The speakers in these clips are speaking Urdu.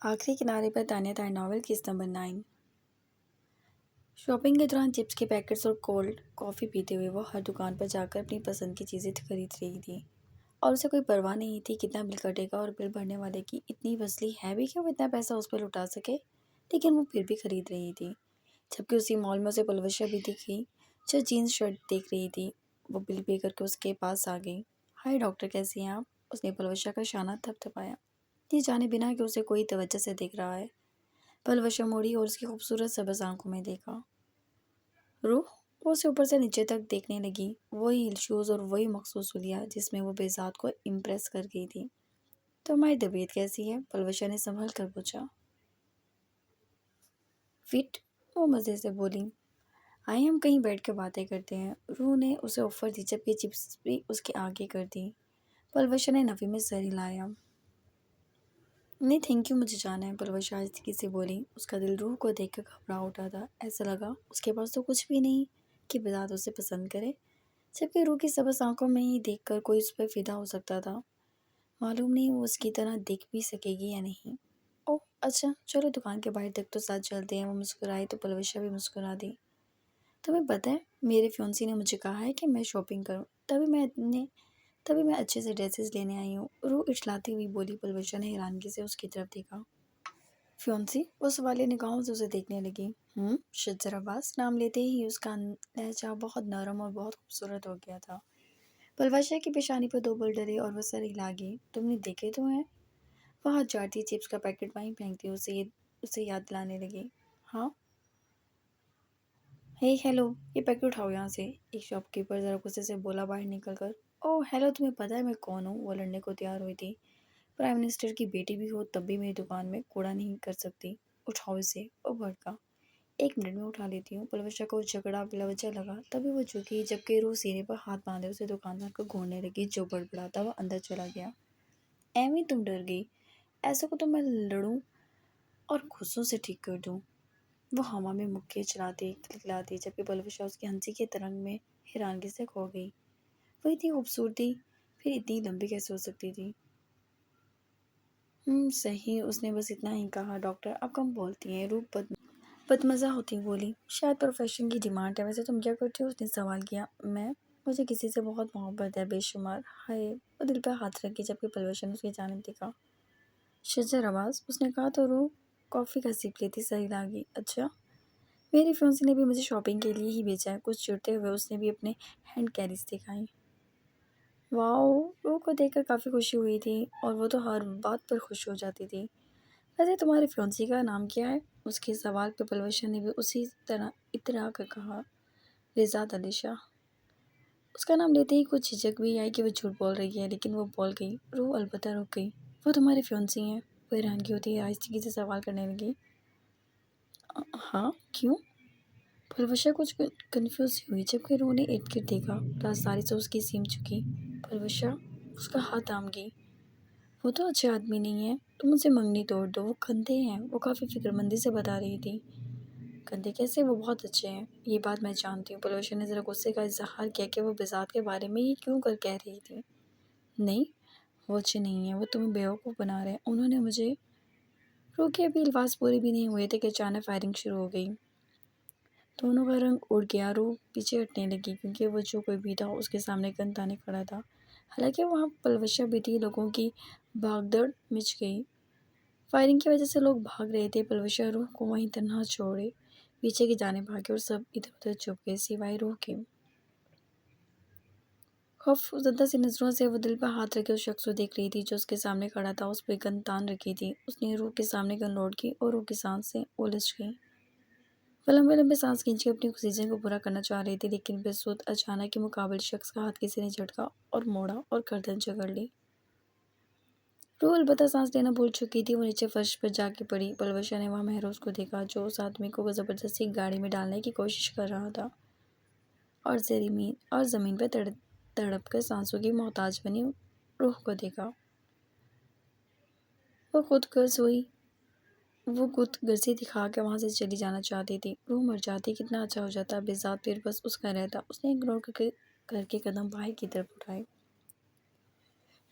آخری کنارے پر تانیہ تار ناول قسط نمبر 9۔ شاپنگ کے دوران چپس کے پیکٹس اور کولڈ کافی پیتے ہوئے وہ ہر دکان پر جا کر اپنی پسند کی چیزیں خرید رہی تھی، اور اسے کوئی پرواہ نہیں تھی کتنا بل کٹے گا، اور بل بھرنے والے کی اتنی وسیع ہے بھی کہ وہ اتنا پیسہ اس پر لٹا سکے، لیکن وہ پھر بھی خرید رہی تھی۔ جبکہ اسی مال میں اسے پلوشا بھی دکھی جو جینز شرٹ دیکھ رہی تھی۔ وہ بل پے کر کے اس کے پاس آ گئی۔ ہائے ڈاکٹر، کیسی ہیں آپ؟ اس نے پلوشا کا شانہ تھپ تھپایا، یہ جانے بنا کہ اسے کوئی توجہ سے دیکھ رہا ہے۔ پلوشا موڑی اور اس کی خوبصورت سبز آنکھوں میں دیکھا۔ روح، وہ اسے اوپر سے نیچے تک دیکھنے لگی، وہی ہل شوز اور وہی مخصوص حلیہ جس میں وہ بے ذات کو امپریس کر گئی تھی۔ تمہاری طبیعت کیسی ہے؟ پلوشا نے سنبھل کر پوچھا۔ فٹ، وہ مزے سے بولی۔ آئے ہم کہیں بیٹھ کے باتیں کرتے ہیں۔ روح نے اسے آفر دی جبکہ چپس بھی اس کے آگے کر دی۔ پلوشا نے نفی میں سر ہلایا۔ نہیں تھینک یو، مجھے جانا ہے، پلوشا آہستگی سے بولی۔ اس کا دل روح کو دیکھ کر گھبرا اٹھا تھا۔ ایسا لگا اس کے پاس تو کچھ بھی نہیں کہ بذات اسے پسند کرے، جبکہ روح کی سبز آنکھوں میں ہی دیکھ کر کوئی اس پر فدا ہو سکتا تھا۔ معلوم نہیں وہ اس کی طرح دیکھ بھی سکے گی یا نہیں۔ اوہ اچھا، چلو دکان کے باہر تک تو ساتھ چلتے ہیں۔ وہ مسکرائی تو پلوشا بھی مسکرا دی۔ تمہیں پتہ ہے میرے فیونسی نے مجھے کہا ہے کہ میں شاپنگ کروں، تبھی میں اچھے سے ڈریسز لینے آئی ہوں، روح اٹھلاتی ہوئی بولی۔ پلوشا نے حیرانگی سے اس کی طرف دیکھا۔ فیونسی؟ وہ سوالیہ نگاہوں سے اسے دیکھنے لگی۔ شجر عباس نام لیتے ہی اس کا لہجہ بہت نرم اور بہت خوبصورت ہو گیا تھا۔ پلوشا کی پیشانی پر 2 بل ڈرے اور وہ سر ہلا گئی۔ تم نے دیکھے تو ہیں؟ وہ ہاتھ جاڑتی چپس کا پیکٹ وہیں پھینکتی اسے یاد دلانے لگی۔ ہاں، ہے ہیلو، یہ پیکٹ اٹھاؤ یہاں سے، ایک شاپ کیپر ذرا غصے سے بولا باہر نکل کر۔ اوہ ہیلو، تمہیں پتہ ہے میں کون ہوں؟ وہ لڑنے کو تیار ہوئی تھی۔ پرائم منسٹر کی بیٹی بھی ہو تب بھی میری دکان میں کوڑا نہیں کر سکتی، اٹھاؤ اسے، وہ بھڑکا۔ 1 منٹ میں اٹھا لیتی ہوں۔ پلوشا کو جھگڑا بلا وجہ لگا، تبھی وہ جھکی، جبکہ روح سینے پر ہاتھ باندھے اسے دکاندار کو گھورنے لگی جو بڑبڑاتا ہوا اندر چلا گیا۔ ایویں تم ڈر گئی؟ ایسا کو تو میں لڑوں اور غصوں سے ٹھیک کر دوں۔ وہ ہوا میں مکے چلاتی کھلکھلاتی، جبکہ پلوشا اس کی ہنسی کے ترنگ میں حیرانگی سے کھو گئی۔ وہ اتنی خوبصورتی پھر اتنی لمبی کیسے ہو سکتی تھی؟ صحیح، اس نے بس اتنا ہی کہا۔ ڈاکٹر آپ کم بولتی ہیں، روح بدمزہ ہوتی بولی۔ شاید پروفیشن کی ڈیمانڈ ہے، ویسے تم کیا کرتی ہو؟ اس نے سوال کیا۔ مجھے کسی سے بہت محبت ہے، بے شمار۔ ہائے، وہ دل پہ ہاتھ رکھ گئی، جبکہ پلوشا نے اس کی جانب دیکھا۔ شجر آواز، اس نے کہا تو روح کافی کا سپ لیتی سر ہلا گئی۔ اچھا، میری فیونسی نے بھی مجھے شاپنگ کے لیے ہی بھیجا ہے۔ کچھ چڑھتے ہوئے اس نے بھی اپنے ہینڈ کیریز دکھائیں۔ واؤ، روح کو دیکھ کر کافی خوشی ہوئی تھی، اور وہ تو ہر بات پر خوش ہو جاتی تھی۔ ویسے تمہاری فیونسی کا نام کیا ہے؟ اس کے سوال پہ پلوشا نے بھی اسی طرح اترا کر کہا۔ رضا علیشہ۔ اس کا نام لیتے ہی کچھ جھجک بھی آئی کہ وہ جھوٹ بول رہی ہے، لیکن وہ بول گئی۔ روح البتہ رک گئی۔ وہ تمہاری فیونسی ہیں؟ وہ حیرانگی ہوتی ہے آہستگی سے سوال کرنے لگی۔ ہاں، کیوں؟ پلوشا کچھ کنفیوز ہوئی، جبکہ روح نے ارد گرد دیکھا۔ رازداری سے اس کی سیم جھکی۔ پلوشا اس کا ہاتھ تھام گئی۔ وہ تو اچھے آدمی نہیں ہیں، تم ان سے منگنی توڑ دو، وہ گندے ہیں، وہ کافی فکر مندی سے بتا رہی تھی۔ گندے کیسے؟ وہ بہت اچھے ہیں، یہ بات میں جانتی ہوں۔ پلوشا نے ذرا غصے کا اظہار کیا کہ وہ بذات کے بارے میں یہ کیوں کر کہہ رہی تھی۔ نہیں، وہ اچھے نہیں ہیں، وہ تمہیں بیوقوف بنا رہے ہیں، انہوں نے مجھے۔ روح کے ابھی الفاظ پورے بھی نہیں ہوئے تھے کہ اچانک فائرنگ شروع ہو گئی۔ دونوں کا رنگ اڑ گیا، روح پیچھے ہٹنے لگی کیونکہ وہ جو کوئی بھی تھا اس کے سامنے گن تانے کھڑا تھا۔ حالانکہ وہاں پلوشا بھی تھی، لوگوں کی بھاگ دوڑ مچ گئی۔ فائرنگ کی وجہ سے لوگ بھاگ رہے تھے۔ پلوشا روح کو وہیں تنہا چھوڑے پیچھے کی جانب بھاگی، اور سب ادھر ادھر چھپ گئے سوائے روح کے۔ خوف زدہ سی نظروں سے وہ دل پہ ہاتھ رکھے اس شخص کو دیکھ رہی تھی جو اس کے سامنے کھڑا تھا۔ اس پہ گن تان رکھی تھی۔ اس نے روح کے سامنے گن لوڈ کی اور روح کی سانس سے الجھ گئی۔ وہ لمبے لمبے سانس کھینچ کے اپنی آکسیجن کو پورا کرنا چاہ رہی تھی، لیکن بسود اچانک کے مقابل شخص کا ہاتھ کسی نے جھٹکا اور موڑا اور گردن جکڑ لی۔ روح البتہ سانس لینا بھول چکی تھی، وہ نیچے فرش پر جا کے پڑی۔ پلوشا نے وہاں محروز کو دیکھا جو اس آدمی کو زبردستی گاڑی میں ڈالنے کی کوشش کر رہا تھا، اور زمین پہ تڑپ کر سانسوں کی محتاج بنی روح کو دیکھا۔ وہ خود غرضی دکھا کے وہاں سے چلی جانا چاہتی تھی۔ روح مر جاتی، کتنا اچھا ہو جاتا، بذات پھر بس اس کا رہتا۔ اس نے اگنور کر کے قدم باہر کی طرف اٹھائے۔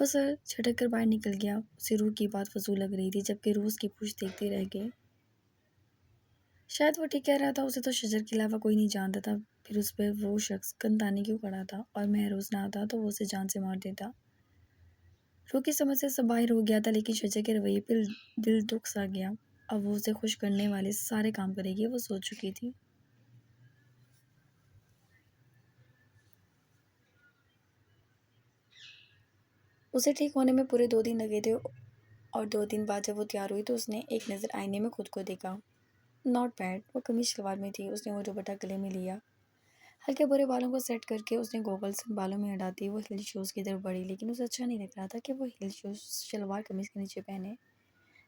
وہ سر جھٹک کر باہر نکل گیا۔ اسے روح کی بات فضول لگ رہی تھی، جبکہ روح اس کی پوچھ دیکھتے رہ گئے۔ شاید وہ ٹھیک کہہ رہا تھا، اسے تو شجر کے علاوہ کوئی نہیں جانتا تھا۔ پھر اس پہ وہ شخص گن تانے کیوں کھڑا تھا، اور مہروز نہ آتا تو وہ اسے جان سے مار دیتا۔ روح کی سمجھ سے سب باہر ہو گیا تھا، لیکن شجر کے رویے پہ دل دکھ سا گیا۔ اب وہ اسے خوش کرنے والے سارے کام کرے گی، وہ سوچ چکی تھی۔ اسے ٹھیک ہونے میں پورے 2 دن لگے تھے، اور 2 دن بعد جب وہ تیار ہوئی تو اس نے ایک نظر آئینے میں خود کو دیکھا۔ Not bad. وہ قمیض شلوار میں تھی۔ اس نے وہ دوپٹہ گلے میں لیا، ہلکے برے بالوں کو سیٹ کر کے اس نے گوگلز بالوں میں ہٹاتی وہ ہل شوز کی طرف بڑھی، لیکن اسے اچھا نہیں لگ رہا تھا کہ وہ ہل شوز شلوار قمیض کے نیچے پہنے۔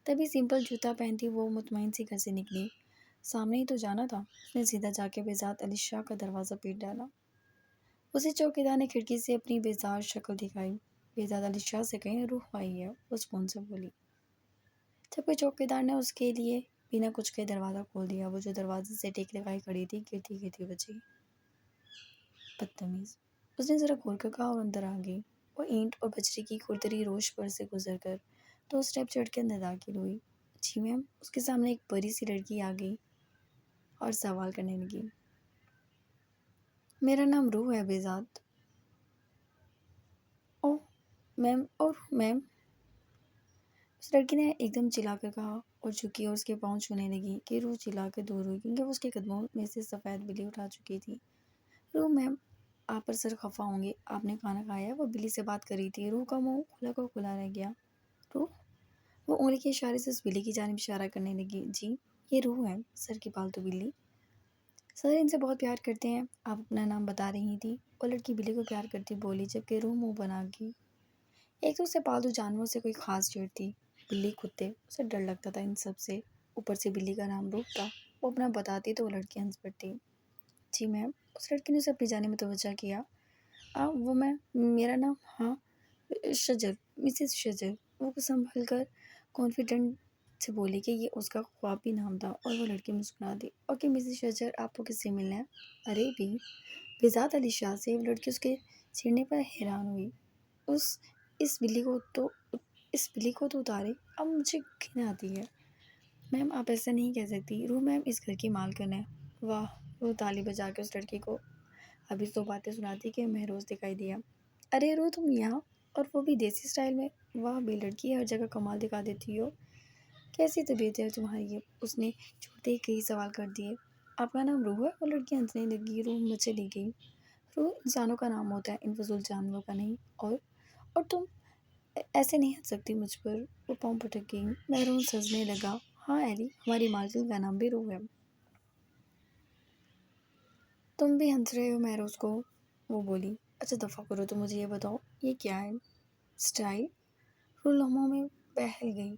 تبھی سمپل جوتا پہنتی وہ مطمئن سی گھر سے نکلی۔ سامنے ہی تو جانا تھا۔ اس نے سیدھا جا کے بہزاد علی شاہ کا دروازہ پیٹ ڈالا۔ اسے چوکیدار نے کھڑکی سے اپنی بیزار شکل دکھائی۔ بہزاد علی شاہ سے کہیں روح آئی ہے، وہ سکون سے بولی، جبکہ چوکیدار نے اس کے لیے بنا کچھ کے دروازہ کھول دیا۔ وہ جو دروازے سے ٹیک لگائی کھڑی تھی گرتی گرتی بچی۔ بدتمیز، اس نے ذرا گھور کر کہا، اور اندر آ گئی۔ وہ اینٹ اور بجری کی کھردری روش پر سے گزر کر 2 اسٹیپ چڑھ کے اندر داخل ہوئی۔ جی میم۔ اس کے سامنے ایک بڑی سی لڑکی آ گئی اور سوال کرنے لگی، میرا نام روح ہے بہزاد۔ اوہ میم، اور میم، اس لڑکی نے ایک دم چلا کر کہا، اور جھکی اور اس کے پاؤں چھونے لگی کہ روح چلا کر دور ہوئی، کیونکہ وہ اس کے قدموں میں سے سفید بلی اٹھا چکی تھی۔ روح میم، آپ پر سر خفا ہوں گے، آپ نے کھانا کھایا ہے؟ وہ بلی سے بات کر رہی تھی۔ روح کا منہ کھلا کو کھلا رہ گیا۔ روح؟ وہ انگلی کے اشارے سے اس بلی کی جانب اشارہ کرنے لگی۔ جی، یہ روح ہے، سر کی پالتو بلی۔ سر ان سے بہت پیار کرتے ہیں، آپ اپنا نام بتا رہی تھی۔ وہ لڑکی بلی کو پیار کرتی بولی، جبکہ روح منہ بنا گئی۔ ایک تو اسے پالتو جانوروں سے کوئی خاص چڑ تھی، بلی کتے، اسے ڈر لگتا تھا ان سب سے، اوپر سے بلی کا نام روح تھا۔ وہ اپنا بتاتی تو وہ لڑکی ہنس پڑتی۔ جی میم۔ اس لڑکی نے اسے اپنی جانب متوجہ کیا۔ وہ میں، میرا نام، ہاں شجر، مسز شجر۔ وہ سنبھل کر کانفیڈنٹ سے بولی کہ یہ اس کا خوابی نام تھا، اور وہ لڑکی مسکرا دی۔ اوکے مسز شجر، آپ کو کس سے ملنا ہے؟ ارے بھی، بہزاد علی شاہ سے۔ وہ لڑکی اس کے چڑھنے پر حیران ہوئی۔ اس بلی کو تو اتارے، اب مجھے گھن آتی ہے۔ میم آپ ایسا نہیں کہہ سکتی، روح میم اس گھر کی مالکن ہے۔ واہ، وہ تالی بجا کے اس لڑکی کو ابھی 2 باتیں سناتی کہ مہروز دکھائی دیا۔ ارے روح تم یہاں، اور وہ بھی دیسی سٹائل میں، واہ بے لڑکی، ہر جگہ کمال دکھا دیتی ہو، کیسی طبیعت ہے تمہاری؟ اس نے چھوٹے کئی سوال کر دیے۔ آپ کا نام روح ہے؟ وہ لڑکی ہنسنے لگی۔ روح مجھ چلی گئی۔ روح انسانوں کا نام ہوتا ہے، ان فضول جانوروں کا نہیں، اور تم ایسے نہیں ہنس سکتی مجھ پر۔ وہ پاؤں پٹک گئی۔ مہروز ہنسنے لگا۔ ہاں ایلی، ہماری مالکن کا نام بھی روح ہے۔ تم بھی ہنس رہے ہو مہروز کو، وہ بولی۔ اچھا دفعہ کرو، تو مجھے یہ بتاؤ یہ کیا ہے؟ سٹائل؟ روح لمحوں میں بہل گئی۔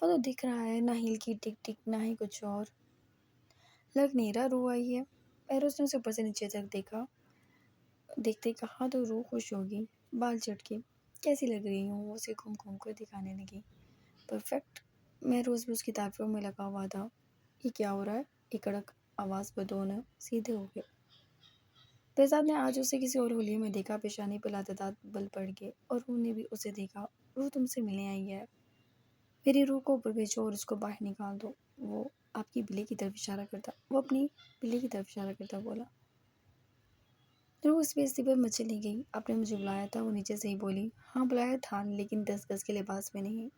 وہ تو دکھ رہا ہے، نہ ہیل کی ٹک ٹک، نہ ہی کچھ اور۔ لگ نہیں رہا روح آئی ہے۔ مہروز نے اسے اوپر سے نیچے تک دیکھا، دیکھتے کہا تو روح خوش ہوگی۔ بال چٹکے، کیسی لگ رہی ہوں؟ وہ اسے گھوم گھوم کر دکھانے لگی۔ پرفیکٹ۔ مہروز بھی اس کی تعریفوں میں لگا ہوا تھا۔ یہ کیا ہو رہا ہے؟ ایک کڑک آواز پر دونوں سیدھے ہو گئے۔ بہزاد نے آج اسے کسی اور حلیے میں دیکھا، پیشانی پہ لاتعداد بل پڑ گئے، اور روح نے بھی اسے دیکھا۔ روح تم سے ملنے آئی ہے، میری روح کو اوپر بھیجو اور اس کو باہر نکال دو۔ وہ اپنی بلی کی طرف اشارہ کرتا بولا۔ روح اس بےعزتی پر مچلی گئی۔ آپ نے مجھے بلایا تھا؟ وہ نیچے سے ہی بولی۔ ہاں بلایا تھا، لیکن 10 گز کے لباس میں نہیں۔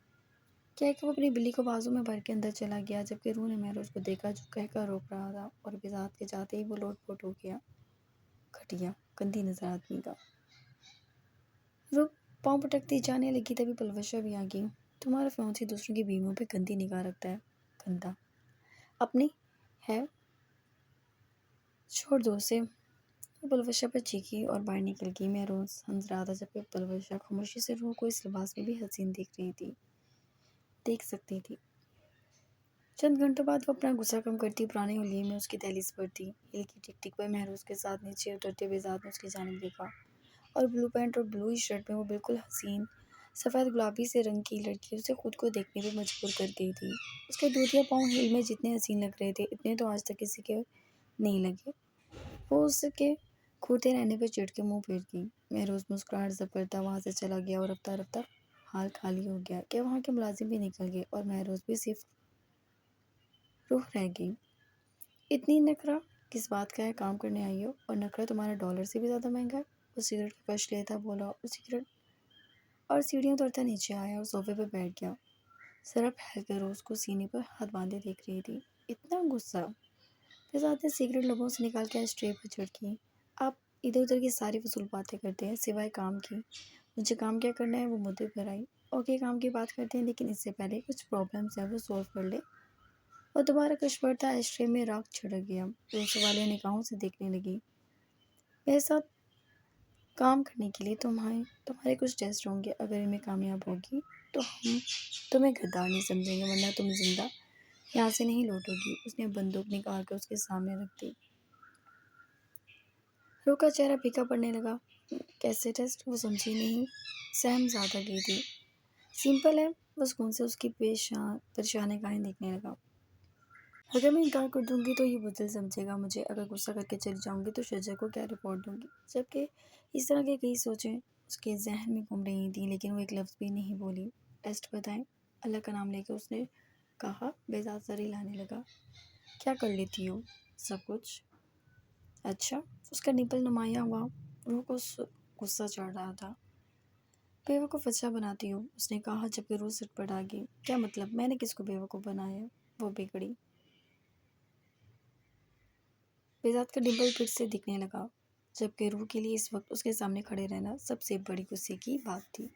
کہہ کہ وہ اپنی بلی کو بازو میں بھر کے اندر چلا گیا، جبکہ روح نے مہروز کو دیکھا جو کہہ کر روک رہا تھا، اور بہزاد کے جاتے ہی وہ لوٹ پوٹ ہو گیا۔ گھٹیا، گندی نظر آدمی کا۔ روح پاؤں پٹکتی جانے لگی، تبھی پلوشہ بھی آ گئی۔ تمہارا فیونسی دوسروں کی بیویوں پہ گندی نگاہ رکھتا ہے، گندا۔ اپنی ہے، چھوڑ دو اسے۔ وہ پلوشہ پر چیخی اور باہر نکل گئی۔ مہروز ہنس رہا تھا، جبکہ پلوشہ خاموشی سے روح کو اس لباس میں بھی حسین دیکھ سکتی تھی۔ چند گھنٹوں بعد وہ اپنا غصہ کم کرتی پرانے حلیے میں اس کی دہلیز پر تھی۔ ہیل کی ٹک ٹک پر مہروز کے ساتھ نیچے اترتے بہزاد نے اس کی جانب دیکھا، اور بلو پینٹ اور بلو ہی شرٹ میں وہ بالکل حسین سفید گلابی سے رنگ کی لڑکی اسے خود کو دیکھنے پہ مجبور کر گئی تھی۔ اس کے دودھیا پاؤں ہیل میں جتنے حسین لگ رہے تھے، اتنے تو آج تک کسی کے نہیں لگے۔ وہ اس کے کھوتے رہنے پر چڑ کے منہ پھیر گئی۔ مہروز مسکراہٹ ضبط کرتا وہاں سے چلا گیا اور رفتہ رفتہ حال خالی ہو گیا کہ وہاں کے ملازم بھی نکل گئے اور مہروز بھی صرف روح رہ گئی۔ اتنی نخرہ کس بات کا ہے؟ کام کرنے آئی ہو اور نخرہ تمہارا ڈالر سے بھی زیادہ مہنگا ہے۔ وہ سگریٹ کا کش لیتا بولا اور سیڑھیاں اترتا نیچے آیا اور صوفے پہ بیٹھ گیا۔ سرا پھیل کر روز کو سینے پر ہاتھ باندھے دیکھ رہی تھی۔ اتنا غصہ! فضاد نے سگریٹ لبوں سے نکال کے ایش ٹرے پر چھڑکی۔ آپ ادھر ادھر کی ساری فضول باتیں کرتے ہیں سوائے کام کی۔ مجھے کام کیا کرنا ہے؟ وہ مدعے پر آئی۔ اوکے کام کی بات کرتے ہیں لیکن اس سے پہلے کچھ پرابلمس ہیں وہ سولو کر لے۔ اور دوبارہ کش بڑھتا ایش ٹرے میں راکھ چھڑک گیا۔ وہ سوالیہ نگاہوں سے دیکھنے لگی۔ میرے ساتھ کام کرنے کے لیے تمہارے کچھ ٹیسٹ ہوں گے۔ اگر ان میں کامیاب ہوگی تو ہم تمہیں غدار نہیں سمجھیں گے ورنہ تم زندہ یہاں سے نہیں لوٹو گی۔ اس نے بندوق نکال کر اس کے سامنے رکھ دی۔ روح کا چہرہ پھیکا پڑنے لگا۔ کیسے ٹیسٹ؟ وہ سمجھی نہیں۔ سہم زادہ کی تھی۔ سمپل ہے۔ وہ سکون سے اس کی پریشان نگاہیں دیکھنے لگا۔ اگر میں انکار کر دوں گی تو یہ بزدل سمجھے گا مجھے۔ اگر غصہ کر کے چلی جاؤں گی تو شجاع کو کیا رپورٹ دوں گی؟ جبکہ اس طرح کی کئی سوچیں اس کے ذہن میں گھوم رہی تھیں لیکن وہ ایک لفظ بھی نہیں بولی۔ ٹیسٹ بتائیں؟ اللہ کا نام لے کے اس نے کہا۔ بیزار سر ہلانے لگا۔ کیا کر لیتی ہو؟ سب کچھ۔ اچھا۔ اس کا نپل نمایاں ہوا۔ روح کو غصہ چڑھ رہا تھا۔ بیوقوف اچھا بناتی ہو، اس نے کہا جبکہ روح سٹپٹا گئی۔ کیا مطلب؟ میں نے کس کو بیوقوف بنایا؟ وہ بگڑی۔ بیزاد کا ڈمپل پھر سے دکھنے لگا جبکہ روح کے لیے اس وقت اس کے سامنے کھڑے رہنا سب سے بڑی غصے کی بات تھی۔